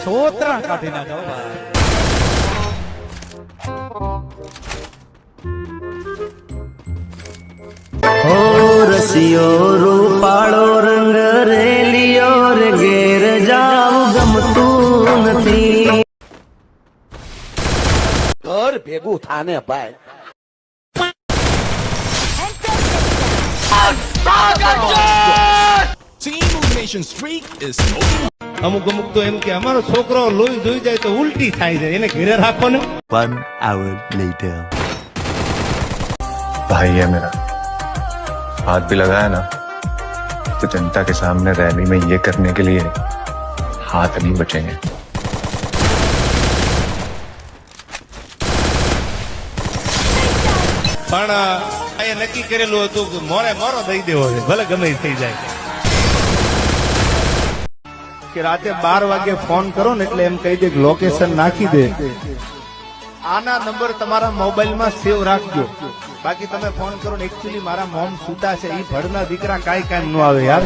સોત્રા કાઢી નાખો હો રસિયો રૂપાળો રંગ રેલિયો રે ઘેર જાવ ગમતું નથી ઘર ભેગું થાને ભાઈ અમુક અમુક તો એમ કે અમારો છોકરો લોહી જોઈ જાય તો ઉલટી થાય છે, એને ઘરે રાખો ને. 1 hour later भाई है मेरा, हाथ भी लगाया ना तो जनता के सामने रैली में ये करने के लिए हाथ नहीं बचेंगे. પણ અહીંયા નક્કી કરેલું હતું કે મોરે મોરો દઈ દેવો છે, ભલે ગમે એ થઈ જાય. કે રાતે 12 વાગે ફોન કરો ને એટલે એમ કહી દે કે લોકેશન નાખી દે. આના નંબર તમારા મોબાઈલમાં સેવ રાખજો, બાકી તમે ફોન કરો ને એકચ્યુઅલી મારા મોમ સુતા છે, એ ભડના દીકરા કાંઈ કામ ન આવે યાર.